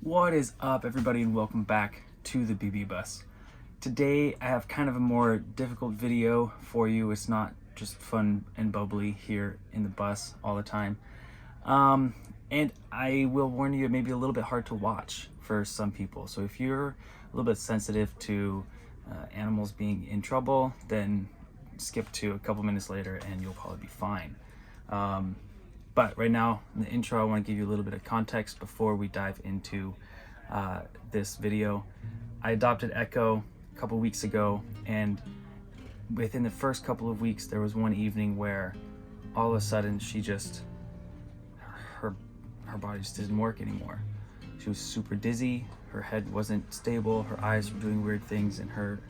What is up, everybody, and welcome back to the BB Bus. Today I have kind of a more difficult video for you. It's not just fun and bubbly here in the bus all the time. And I will warn you, it may be a little bit hard to watch for some people. So if you're a little bit sensitive to animals being in trouble, then skip to a couple minutes later and you'll probably be fine. But right now, in the intro, I want to give you a little bit of context before we dive into this video. I adopted Echo a couple weeks ago, and within the first couple of weeks, there was one evening where all of a sudden she just, her body just didn't work anymore. She was super dizzy, her head wasn't stable, her eyes were doing weird things, and her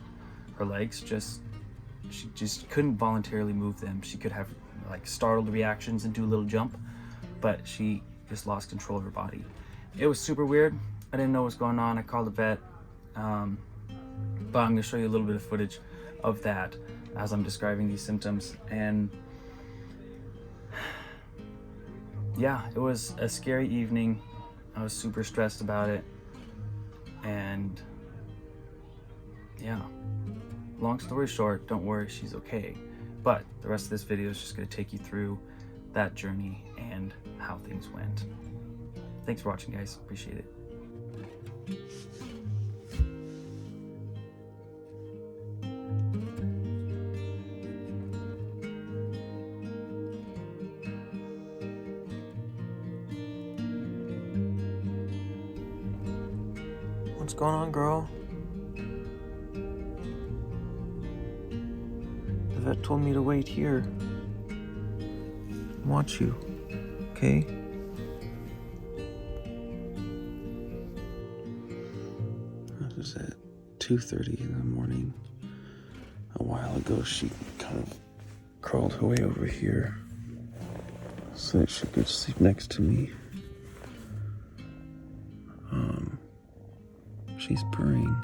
legs she just couldn't voluntarily move them. She could have like startled reactions and do a little jump, but she just lost control of her body. It was super weird. I didn't know what was going on. I called the vet, but I'm going to show you a little bit of footage of that as I'm describing these symptoms. And yeah, it was a scary evening. I was super stressed about it, and yeah, long story short, don't worry, she's okay. But the rest of this video is just going to take you through that journey and how things went. Thanks for watching, guys. Appreciate it. What's going on, girl? The vet told me to wait here and watch you, okay? This is at 2:30 in the morning. A while ago, she kind of crawled her way over here so that she could sleep next to me. She's purring.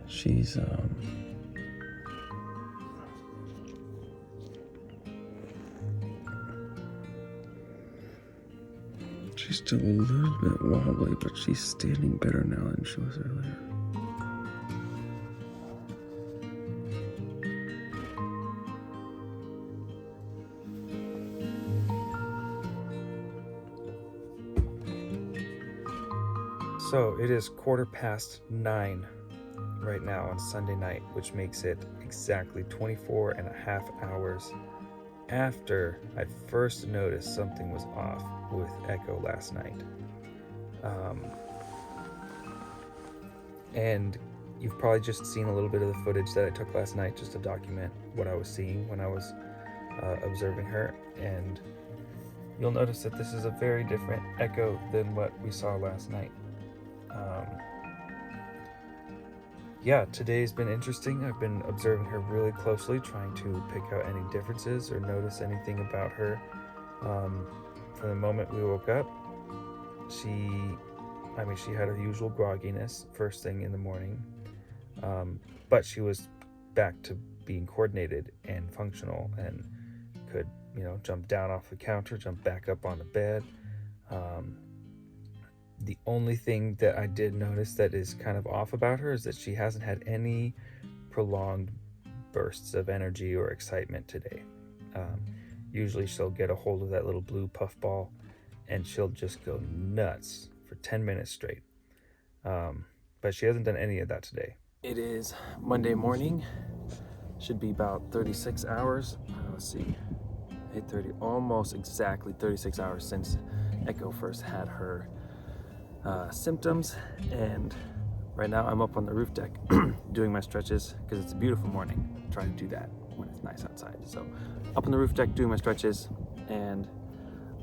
She's still a little bit wobbly, but she's standing better now than she was earlier. So it is 9:15 right now on Sunday night, which makes it exactly 24 and a half hours after I first noticed something was off with Echo last night. And you've probably just seen a little bit of the footage that I took last night just to document what I was seeing when I was observing her. And you'll notice that this is a very different Echo than what we saw last night. Yeah, today's been interesting. I've been observing her really closely, trying to pick out any differences or notice anything about her. From the moment we woke up, she had her usual grogginess first thing in the morning, but she was back to being coordinated and functional and could, jump down off the counter, jump back up on the bed. The only thing that I did notice that is kind of off about her is that she hasn't had any prolonged bursts of energy or excitement today. Usually she'll get a hold of that little blue puffball and she'll just go nuts for 10 minutes straight. But she hasn't done any of that today. It is Monday morning. Should be about 36 hours. Let's see. 8:30, almost exactly 36 hours since Echo first had her symptoms, and right now I'm up on the roof deck doing my stretches because it's a beautiful morning. I try to do that when it's nice outside. So up on the roof deck doing my stretches, and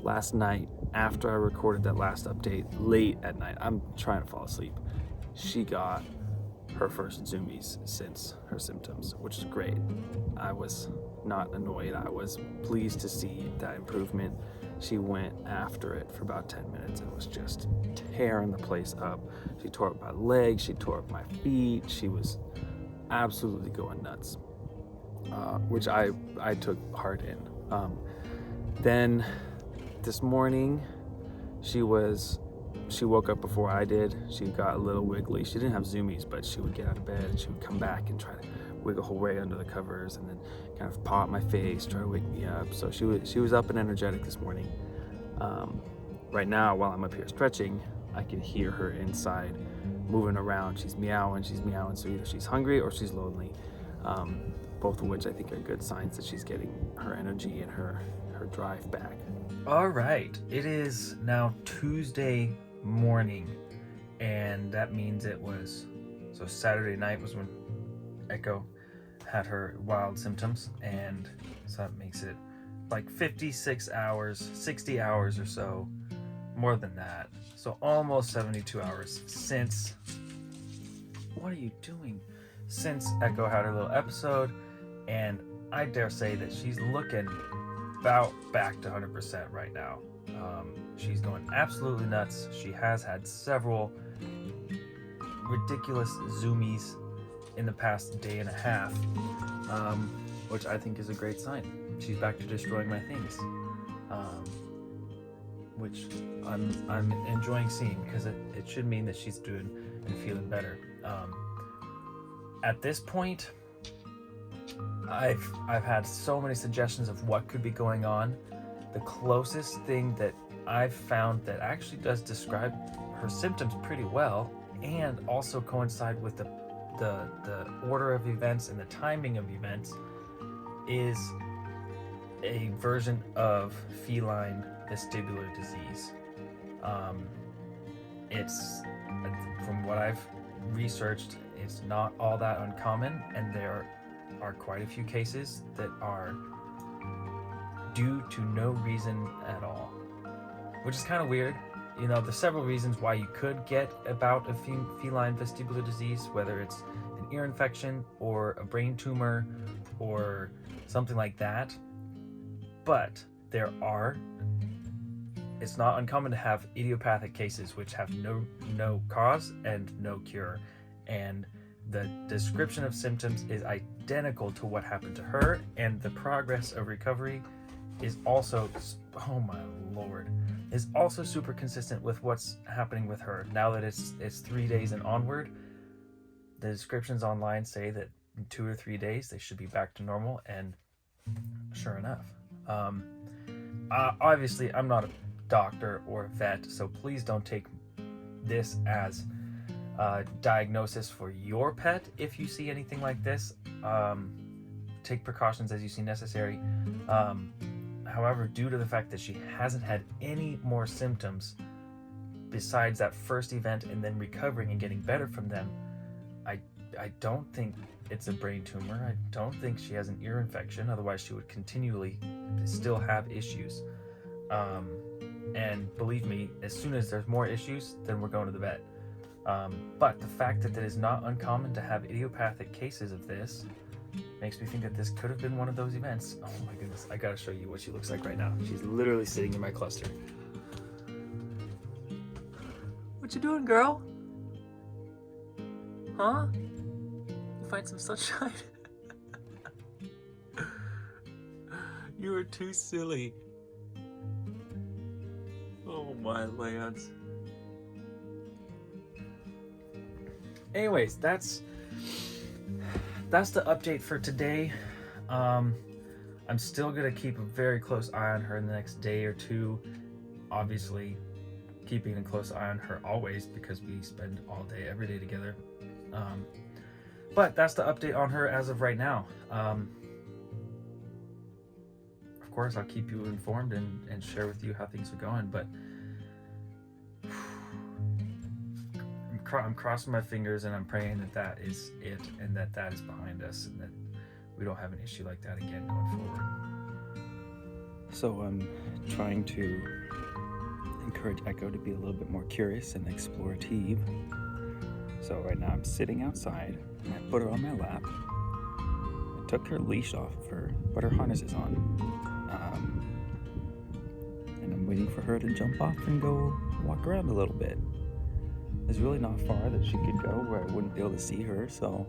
last night after I recorded that last update late at night, I'm trying to fall asleep, she got her first zoomies since her symptoms, which is great. I was not annoyed. I was pleased to see that improvement. She went after it for about 10 minutes and was just tearing the place up. She tore up my legs, she tore up my feet. She was absolutely going nuts, which I took heart in. Then this morning, she was she woke up before I did. She got a little wiggly. She didn't have zoomies, but she would get out of bed and she would come back and try to wiggle her way under the covers and then kind of paw at my face, try to wake me up. So she was up and energetic this morning. Right now, while I'm up here stretching, I can hear her inside moving around. She's meowing. So either she's hungry or she's lonely. Both of which I think are good signs that she's getting her energy and her drive back. All right, it is now Tuesday morning, and that means it was, so Saturday night was when Echo had her wild symptoms, and so that makes it like 56 hours, 60 hours or so, more than that. So almost 72 hours since, what are you doing? Since Echo had her little episode, and I dare say that she's looking about back to 100% right now. She's going absolutely nuts. She has had several ridiculous zoomies in the past day and a half, which I think is a great sign. She's back to destroying my things, which I'm enjoying seeing, because it should mean that she's doing and feeling better. At this point, I've had so many suggestions of what could be going on. The closest thing that I've found that actually does describe her symptoms pretty well, and also coincide with the order of events and the timing of events, is a version of feline vestibular disease. It's, from what I've researched, it's not all that uncommon, and there are quite a few cases that are due to no reason at all, which is kind of weird. You know, there's several reasons why you could get about a feline vestibular disease, whether it's an ear infection or a brain tumor or something like that. But it's not uncommon to have idiopathic cases which have no cause and no cure. And the description of symptoms is identical to what happened to her, and the progress of recovery is also, oh my lord, is also super consistent with what's happening with her. Now that it's 3 days and onward, the descriptions online say that in 2 or 3 days they should be back to normal, and sure enough. Obviously, I'm not a doctor or a vet, so please don't take this as diagnosis for your pet. If you see anything like this, take precautions as you see necessary. However, due to the fact that she hasn't had any more symptoms besides that first event and then recovering and getting better from them, I don't think it's a brain tumor. I don't think she has an ear infection, otherwise she would continually still have issues. And believe me, as soon as there's more issues, then we're going to the vet. But the fact that it is not uncommon to have idiopathic cases of this makes me think that this could have been one of those events. Oh my goodness, I gotta show you what she looks like right now. She's literally sitting in my cluster. What you doing, girl? Huh? You find some sunshine? You are too silly. Oh my lands. Anyways, that's the update for today. I'm still gonna keep a very close eye on her in the next day or two. Obviously, keeping a close eye on her always, because we spend all day, every day together. But that's the update on her as of right now. Of course, I'll keep you informed and share with you how things are going, but I'm crossing my fingers and I'm praying that is it, and that is behind us, and that we don't have an issue like that again going forward. So I'm trying to encourage Echo to be a little bit more curious and explorative. So right now I'm sitting outside, and I put her on my lap. I took her leash off of her, but her harness is on. And I'm waiting for her to jump off and go walk around a little bit. There's really not far that she could go where I wouldn't be able to see her, so,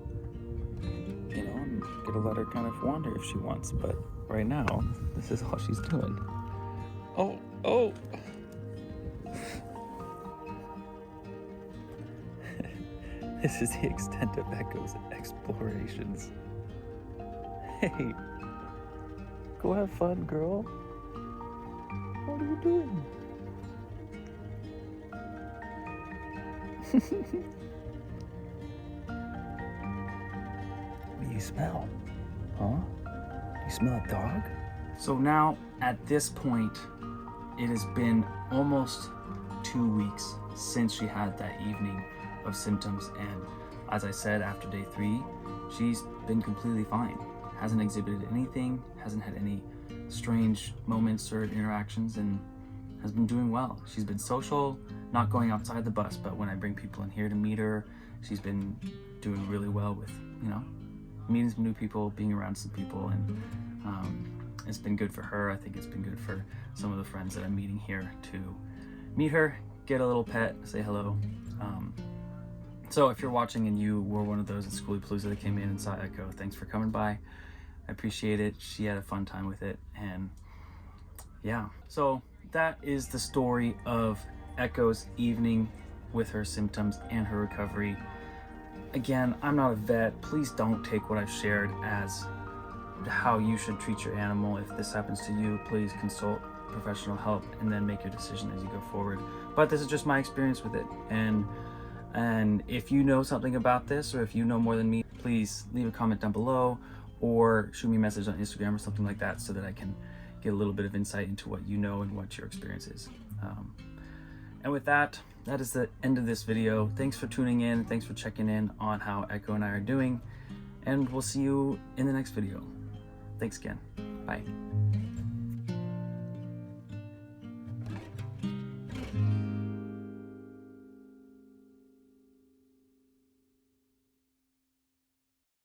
you know, I'm gonna let her kind of wander if she wants, but right now, this is all she's doing. Oh! This is the extent of Echo's explorations. Hey, go have fun, girl. What are you doing? What do you smell? Huh? You smell a dog? So now, at this point, it has been almost 2 weeks since she had that evening of symptoms, and as I said, after day 3, she's been completely fine. Hasn't exhibited anything, hasn't had any strange moments or interactions, and has been doing well. She's been social, not going outside the bus, but when I bring people in here to meet her, she's been doing really well with, meeting some new people, being around some people, and it's been good for her. I think it's been good for some of the friends that I'm meeting here to meet her, get a little pet, say hello. So if you're watching and you were one of those at Skoolie Palooza that came in and saw Echo, thanks for coming by. I appreciate it. She had a fun time with it, and yeah. So that is the story of Echo's evening with her symptoms and her recovery. Again, I'm not a vet. Please don't take what I've shared as how you should treat your animal. If this happens to you, please consult professional help and then make your decision as you go forward. But this is just my experience with it, and if you know something about this, or if you know more than me, please leave a comment down below or shoot me a message on Instagram or something like that, so that I can get a little bit of insight into what you know and what your experience is. And with that, that is the end of this video. Thanks for tuning in. Thanks for checking in on how Echo and I are doing, and we'll see you in the next video. Thanks again. Bye.